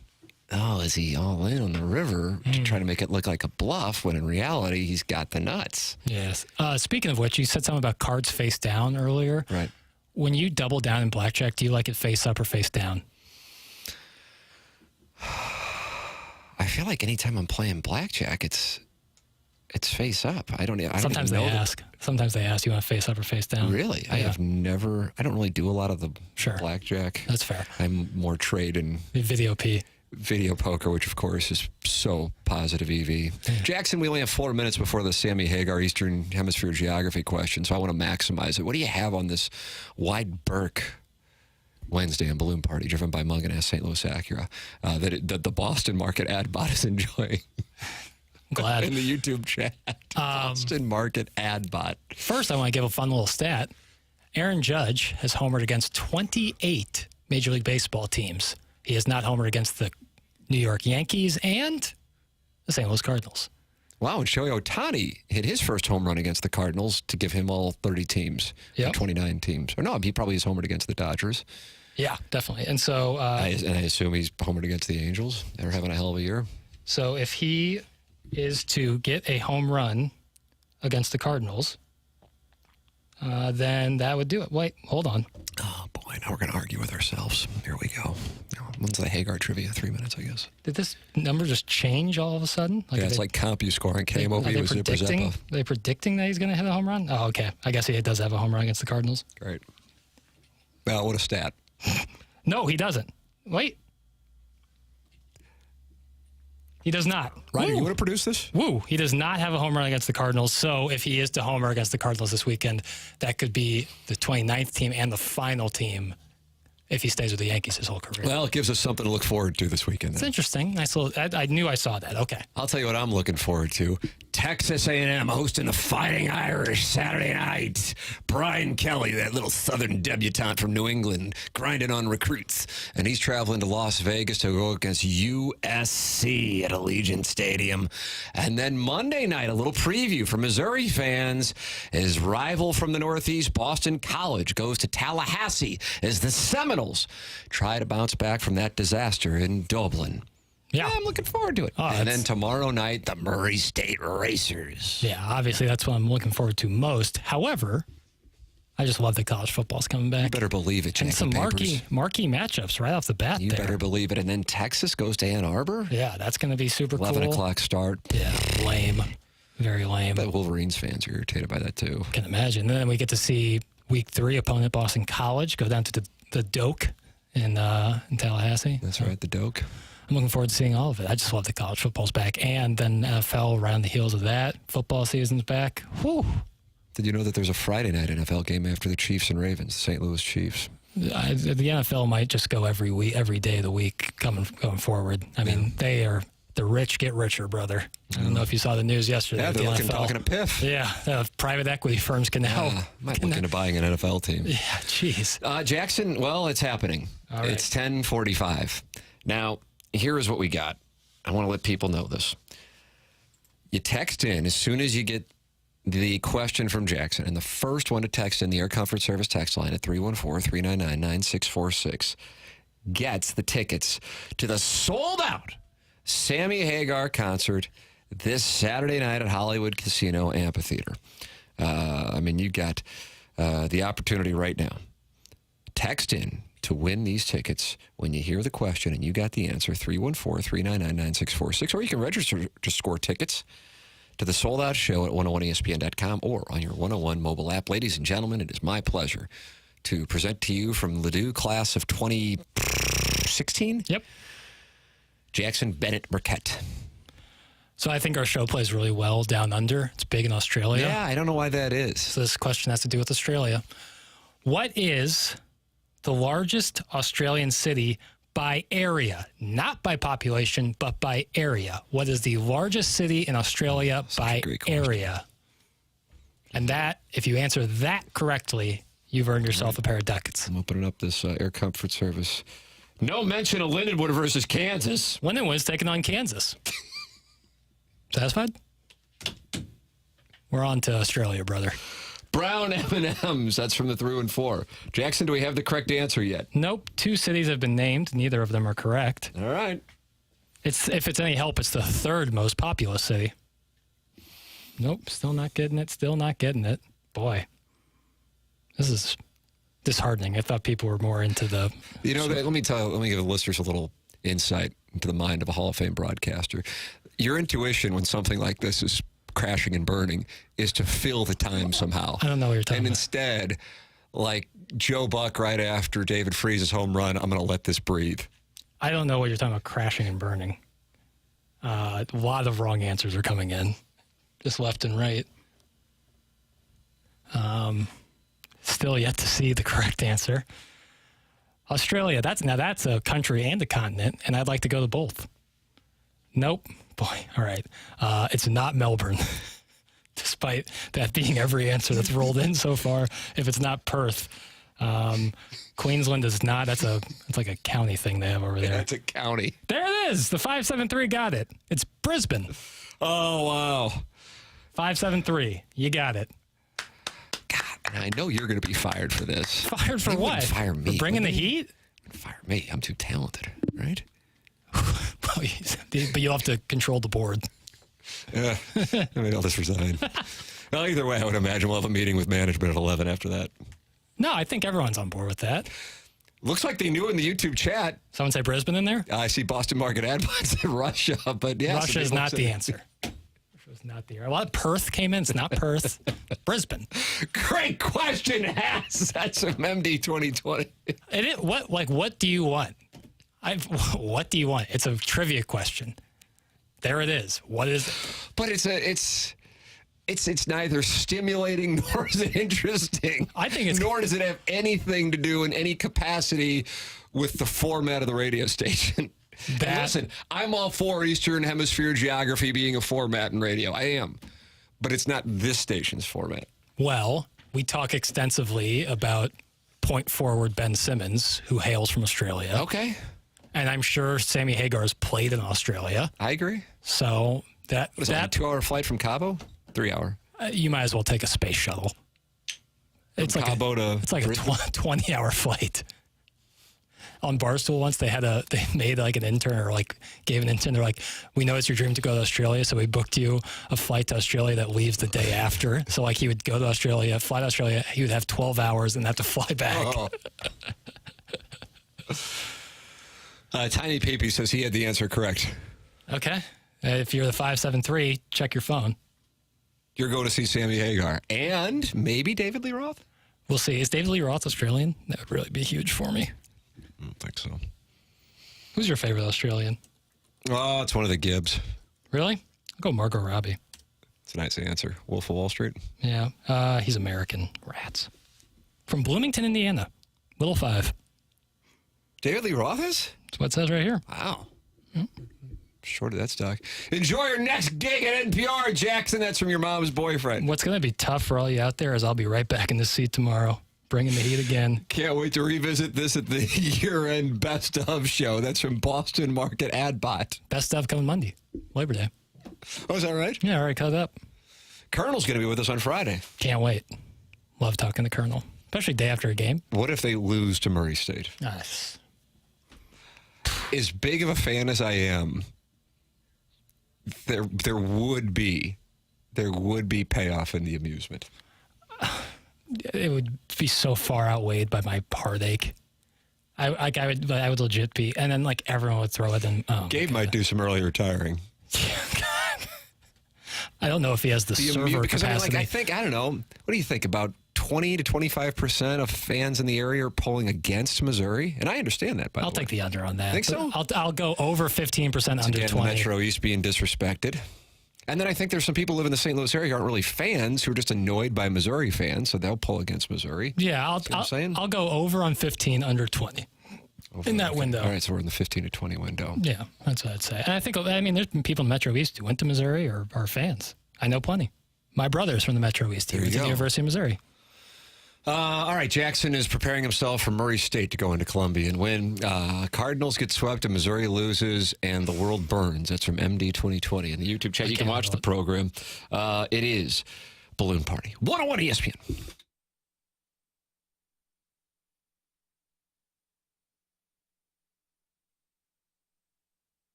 oh, is he all in on the river to try to make it look like a bluff when in reality he's got the nuts?
Yes. Speaking of which, you said something about cards face down earlier.
Right.
When you double down in blackjack, do you like it face up or face down?
I feel like anytime I'm playing blackjack, it's face up.
Sometimes they ask. Sometimes they ask you want to face up or face down.
Really? Yeah. I don't really do a lot of the blackjack.
That's fair.
I'm more trade and video poker, which of course is so positive EV. Yeah. Jackson, we only have 4 minutes before the Sammy Hagar Eastern Hemisphere geography question, so I want to maximize it. What do you have on this Wide Burke Wednesday and balloon party driven by Munganess St. Louis Acura that the Boston market ad bot is enjoying?
Glad.
In the YouTube chat. Boston Market ad bot.
First, I want to give a fun little stat. Aaron Judge has homered against 28 Major League Baseball teams. He has not homered against the New York Yankees and the St. Louis Cardinals.
Wow, and Shohei Ohtani hit his first home run against the Cardinals to give him all 30 teams, 29 teams. Or no, he probably has homered against the Dodgers.
Yeah, definitely. And so...
I assume he's homered against the Angels. They're having a hell of a year.
So if he is to get a home run against the Cardinals, then that would do it. Wait, hold on.
Oh, boy, now we're going to argue with ourselves. Here we go. When's the Hagar trivia? 3 minutes, I guess.
Did this number just change all of a sudden?
Like it's like CompuScore and KMOV with Zipper Zeppa.
Are they predicting that he's going to hit a home run? Oh, okay. I guess he does have a home run against the Cardinals.
Great. Well, what a stat.
No, he doesn't. Wait. He does not.
Ryan, you want to produce this?
Woo. He does not have a home run against the Cardinals. So if he is to homer against the Cardinals this weekend, that could be the 29th team and the final team if he stays with the Yankees his whole career.
Well, it gives us something to look forward to this weekend.
It's interesting. I knew I saw that. Okay.
I'll tell you what I'm looking forward to. Texas A&M hosting the Fighting Irish Saturday night. Brian Kelly, that little southern debutante from New England, grinding on recruits. And he's traveling to Las Vegas to go against USC at Allegiant Stadium. And then Monday night, a little preview for Missouri fans. His rival from the Northeast, Boston College, goes to Tallahassee as the Seminoles try to bounce back from that disaster in Dublin.
Yeah,
I'm looking forward to it. And then tomorrow night, the Murray State Racers.
Yeah, obviously that's what I'm looking forward to most. However, I just love that college football's coming back.
You better believe it, Jackie.
And some marquee matchups right off the bat.
You better believe it. And then Texas goes to Ann Arbor.
Yeah, that's going to be super
11
cool.
o'clock start.
Yeah, lame. Very lame.
I bet Wolverines fans are irritated by that, too.
Can imagine. And then we get to see week 3 opponent Boston College go down to the Doak in Tallahassee.
That's right, the Doak.
I'm looking forward to seeing all of it. I just love that college football's back. And then NFL around the heels of that. Football season's back. Whew.
Did you know that there's a Friday night NFL game after the Chiefs and Ravens, the St. Louis Chiefs?
The NFL might just go every day of the week going forward. I mean, the rich get richer, brother. I don't know if you saw the news yesterday.
Yeah, they're talking a piff.
Yeah, private equity firms can now.
Might look into buying an NFL team.
Yeah, jeez.
Jackson, well, it's happening.
All right.
It's 10:45. Now, here is what we got. I want to let people know this. You text in as soon as you get the question from Jackson, and the first one to text in the Air Comfort Service text line at 314-399-9646 gets the tickets to the sold-out Sammy Hagar concert this Saturday night at Hollywood Casino Amphitheater. You got the opportunity right now. Text in to win these tickets when you hear the question and you got the answer, 314-399-9646, or you can register to score tickets to the sold-out show at 101ESPN.com or on your 101 mobile app. Ladies and gentlemen, it is my pleasure to present to you from Ladue class of 2016.
Yep.
Jackson Bennett Marquette.
So I think our show plays really well down under. It's big in Australia.
Yeah, I don't know why that is.
So this question has to do with Australia. What is the largest Australian city by area? Not by population, but by area. What is the largest city in Australia by area? And that, if you answer that correctly, you've earned yourself a pair of ducats.
I'm opening up this Air Comfort Service. No mention of Lindenwood versus Kansas.
Lindenwood's taking on Kansas. Satisfied? We're on to Australia, brother.
Brown M&Ms. That's from the 3 and 4. Jackson, do we have the correct answer yet?
Nope. 2 cities have been named. Neither of them are correct.
All right.
If it's any help, it's the 3rd most populous city. Nope. Still not getting it. Still not getting it. Boy, this is disheartening. I thought people were more into the...
let me give the listeners a little insight into the mind of a Hall of Fame broadcaster. Your intuition when something like this is crashing and burning is to fill the time somehow.
I don't know what you're talking
about. And
instead,
like Joe Buck right after David Freese's home run, I'm going to let this breathe.
I don't know what you're talking about, crashing and burning. A lot of wrong answers are coming in, just left and right. Still yet to see the correct answer. Australia, that's a country and a continent, and I'd like to go to both. Nope. Boy, all right. It's not Melbourne, despite that being every answer that's rolled in so far. If it's not Perth, Queensland is not. It's like a county thing they have over there.
It's a county.
There it is. The 573 got it. It's Brisbane.
Oh, wow.
573. You got it.
God, and I know you're going to be fired for this.
Fired for what?
Fire me.
For bringing the heat?
Fire me. I'm too talented, right?
But you'll have to control the board.
Yeah. I'll just resign. Well, either way, I would imagine we'll have a meeting with management at 11 after that.
No, I think everyone's on board with that.
Looks like they knew in the YouTube chat.
Someone say Brisbane in there?
I see Boston Market ad box in Russia, but yeah.
Russia is not the answer. Russia is not the answer. A lot of Perth came in. It's not Perth. Brisbane.
Great question, Hass. That's from MD 2020.
What do you want? What do you want? It's a trivia question. There it is. What is it?
But it's neither stimulating nor is it interesting.
I think
nor does it have anything to do in any capacity with the format of the radio station. Listen, I'm all for Eastern Hemisphere geography being a format in radio. I am. But it's not this station's format.
Well, we talk extensively about point forward Ben Simmons, who hails from Australia.
Okay.
And I'm sure Sammy Hagar's played in Australia.
I agree. What
So
is that a 2-hour flight from Cabo? 3 hour.
You might as well take a space shuttle. It's like
Cabo to
a 20-hour flight. On Barstool once they made like an intern or like gave an intern. They're like, we know it's your dream to go to Australia, so we booked you a flight to Australia that leaves the day after. So like he would go to Australia, fly to Australia, he would have 12 hours and have to fly back.
Oh. Tiny Peepee says he had the answer correct.
Okay. If you're the 573, check your phone.
You're going to see Sammy Hagar and maybe David Lee Roth?
We'll see. Is David Lee Roth Australian? That would really be huge for me.
I don't think so.
Who's your favorite Australian?
Oh, it's one of the Gibbs.
Really? I'll go Margot Robbie.
It's a nice answer. Wolf of Wall Street?
Yeah. He's American. Rats. From Bloomington, Indiana. Little 5.
David Lee Roth is?
That's what it says right here.
Wow. Short of that stock. Enjoy your next gig at NPR, Jackson. That's from your mom's boyfriend.
What's going to be tough for all you out there is I'll be right back in the seat tomorrow, bringing the heat again.
Can't wait to revisit this at the year-end Best Of show. That's from Boston Market Ad Bot.
Best Of coming Monday, Labor Day.
Oh, is that right?
Yeah, all right, cut it up.
Colonel's going to be with us on Friday.
Can't wait. Love talking to Colonel, especially day after a game.
What if they lose to Murray State?
Nice.
As big of a fan as I am, there would be payoff in the amusement.
It would be so far outweighed by my heartache. I would legit be, and then like everyone would throw it. And
Gabe might do some early retiring.
I don't know if he has the server
because
capacity.
I don't know. What do you think about 20 to 25% of fans in the area are polling against Missouri? And I understand that.
I'll take the under on that.
Think so?
I'll go over 15% under 20.
The Metro East being disrespected. And then I think there's some people who live in the St. Louis area who aren't really fans, who are just annoyed by Missouri fans, so they'll pull against Missouri.
Yeah, I'll go over on 15, under 20. In that window.
All right, so we're in the 15 to 20 window.
Yeah, that's what I'd say. And there's been people in Metro East who went to Missouri or are fans. I know plenty. My brother's from the Metro East. He went to the University of Missouri.
All right, Jackson is preparing himself for Murray State to go into Columbia and win. Cardinals get swept and Missouri loses and the world burns. That's from MD 2020. In the YouTube chat, you can watch the program. It is Balloon Party. 101 ESPN.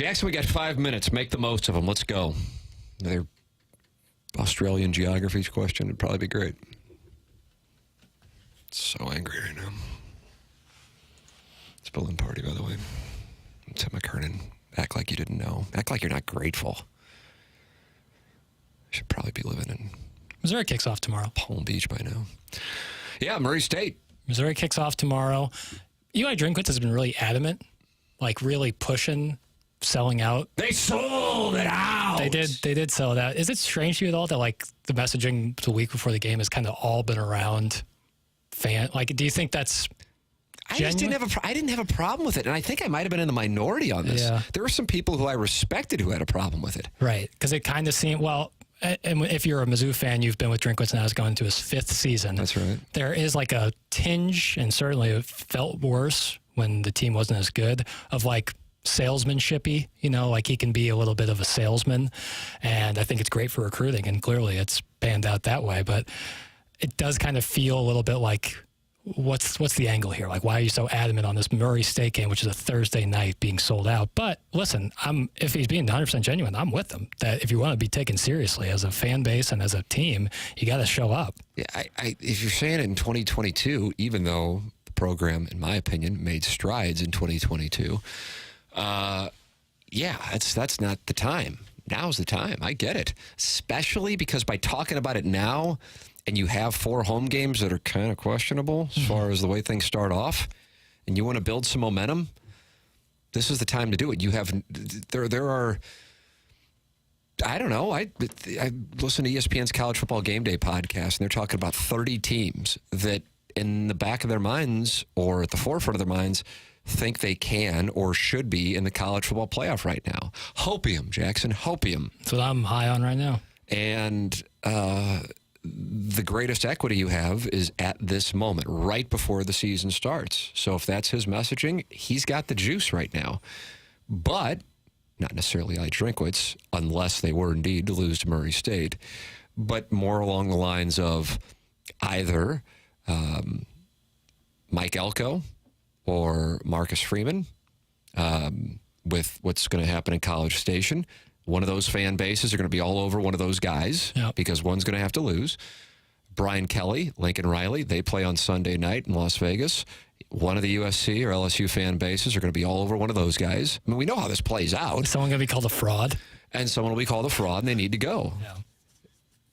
Jackson, we got 5 minutes. Make the most of them. Let's go. Their Australian geography question would probably be great. So angry right now. It's a balloon party, by the way. Tim McKernan. Act like you didn't know. Act like you're not grateful. Should probably be living in
Missouri kicks off tomorrow.
Palm Beach by now. Yeah, Murray State.
Missouri kicks off tomorrow. Eli Drinkwitz has been really adamant, like really pushing, selling out.
They sold it out.
They did sell it out. Is it strange to you at all that like the messaging the week before the game has kind of all been around fan? Like, do you think that's genuine?
I didn't have a problem with it, and I think I might have been in the minority on this. Yeah. There were some people who I respected who had a problem with it.
Right, because it kind of seemed, well, and if you're a Mizzou fan, you've been with Drinkwitz now, it's going to his 5th season.
That's right.
There is like a tinge, and certainly it felt worse when the team wasn't as good, of like salesmanshipy, like he can be a little bit of a salesman, and I think it's great for recruiting, and clearly it's panned out that way, but it does kind of feel a little bit like, what's the angle here? Like, why are you so adamant on this Murray State game, which is a Thursday night, being sold out? But listen, if he's being 100% genuine, I'm with him. That if you want to be taken seriously as a fan base and as a team, you got to show up.
Yeah, if you're saying it in 2022, even though the program, in my opinion, made strides in 2022, that's not the time. Now's the time. I get it, especially because by talking about it now, and you have 4 home games that are kind of questionable as far as the way things start off, and you want to build some momentum, this is the time to do it. You have, there are, I don't know, I listen to ESPN's College Football Game Day podcast, and they're talking about 30 teams that in the back of their minds or at the forefront of their minds think they can or should be in the college football playoff right now. Hopium, Jackson, hopium.
That's what I'm high on right now.
And, the greatest equity you have is at this moment, right before the season starts. So if that's his messaging, he's got the juice right now. But not necessarily Eli Drinkwitz, unless they were indeed to lose to Murray State, but more along the lines of either Mike Elko or Marcus Freeman with what's going to happen in College Station. One of those fan bases are going to be all over one of those guys because one's going to have to lose. Brian Kelly, Lincoln Riley, they play on Sunday night in Las Vegas. One of the USC or LSU fan bases are going to be all over one of those guys. I mean, we know how this plays out.
Is someone going to be called a fraud?
And someone will be called a fraud, and they need to go.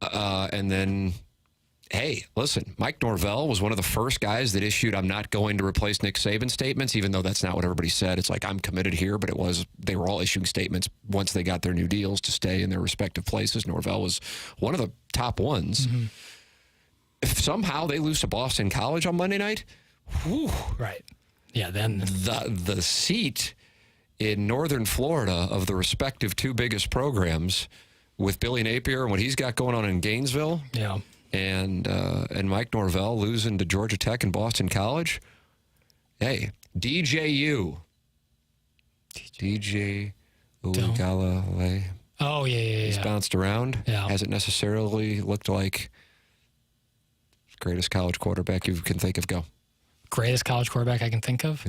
Yeah.
And then, hey, listen, Mike Norvell was one of the first guys that issued, "I'm not going to replace Nick Saban" statements, even though that's not what everybody said. It's like, I'm committed here, but they were all issuing statements once they got their new deals to stay in their respective places. Norvell was one of the top ones. Mm-hmm. If somehow they lose to Boston College on Monday night, whew,
right. Yeah, then
the seat in northern Florida of the respective 2 biggest programs with Billy Napier and what he's got going on in Gainesville.
Yeah.
And Mike Norvell losing to Georgia Tech and Boston College. Hey, DJ Uiagalelei.
Oh, yeah.
He's bounced around.
Yeah.
Hasn't necessarily looked like greatest college quarterback you can think of. Go.
Greatest college quarterback I can think of?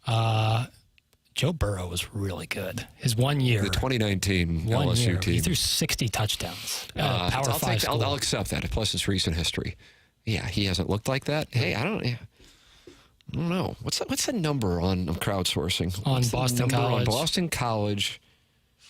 Yeah.
Joe Burrow was really good. His 1 year.
The 2019 LSU team.
He threw 60 touchdowns. Power 5 school.
I'll accept that, plus his recent history. Yeah, he hasn't looked like that. Hey, I don't know. What's the number on crowdsourcing?
On Boston College.
On Boston College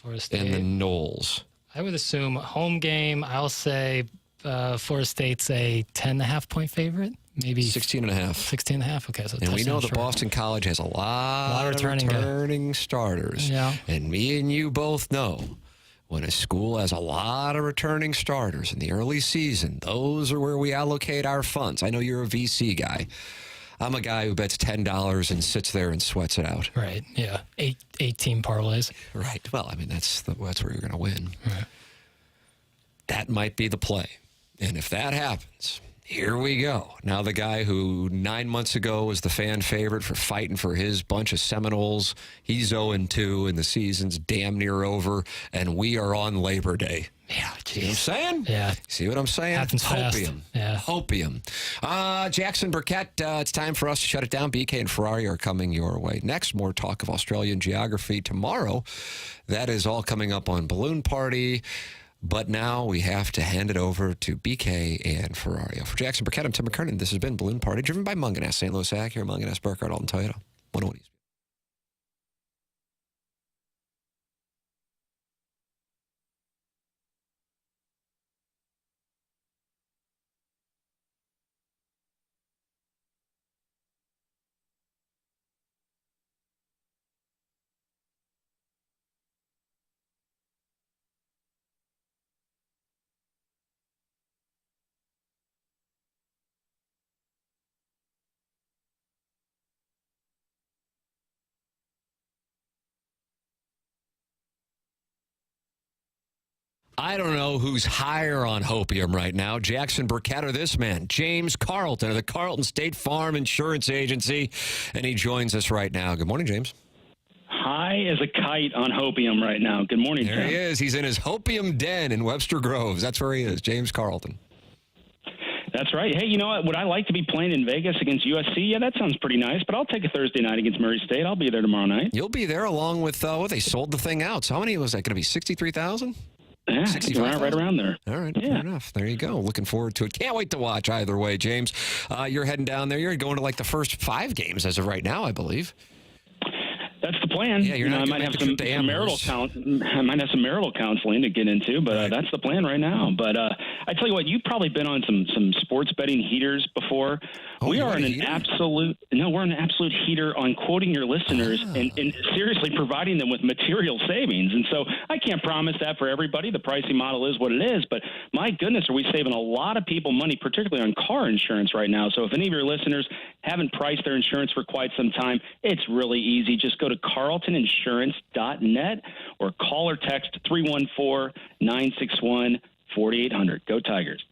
and the Knowles.
I would assume home game, I'll say Florida State's a 10.5-point favorite. Maybe
16.5.
16.5. Okay, so
and we know that Boston College has a lot of returning starters.
Yeah.
And me and you both know when a school has a lot of returning starters in the early season, those are where we allocate our funds. I know you're a VC guy. I'm a guy who bets $10 and sits there and sweats it out.
Right. Yeah. 8-team parlays.
Right. Well, I mean, that's where you're going to win.
Right.
That might be the play. And if that happens, Here we go. Now the guy who 9 months ago was the fan favorite for fighting for his bunch of Seminoles, he's 0-2 and the season's damn near over, and we are on Labor Day.
Yeah,
see what I'm saying?
Yeah.
See what I'm saying?
Happens fast.
Hopium.
Yeah.
Hopium. Jackson Burkett, it's time for us to shut it down. BK and Ferrari are coming your way. Next, more talk of Australian geography tomorrow. That is all coming up on Balloon Party. But now we have to hand it over to BK and Ferrari. For Jackson Burkett, I'm Tim McKernan. This has been Balloon Party, driven by Munganess, St. Louis Acura, Munganess, Burkhardt, Alton Toyota. 101 ESPN. I don't know who's higher on hopium right now, Jackson Burkett or this man, James Carlton of the Carlton State Farm Insurance Agency, and he joins us right now. Good morning, James.
High as a kite on hopium right now. Good morning,
There
Tim.
he is. He's in his hopium den in Webster Groves. That's where he is, James Carlton.
That's right. Hey, you know what? Would I like to be playing in Vegas against USC? Yeah, that sounds pretty nice, but I'll take a Thursday night against Murray State. I'll be there tomorrow night.
You'll be there along with, they sold the thing out. So how many was that going to be, 63,000?
Yeah, right around there.
All right,
yeah.
Fair enough. There you go. Looking forward to it. Can't wait to watch either way, James. You're heading down there. You're going to like the first 5 games as of right now, I believe.
That's the plan.
Yeah, you're not
I might have some marital counseling to get into, but that's the plan right now. But I tell you what, you've probably been on some sports betting heaters before. We're an absolute heater on quoting your listeners and seriously providing them with material savings. And so I can't promise that for everybody. The pricing model is what it is. But my goodness, are we saving a lot of people money, particularly on car insurance right now. So if any of your listeners haven't priced their insurance for quite some time, it's really easy. Just go to carltoninsurance.net or call or text 314-961-4800. Go Tigers.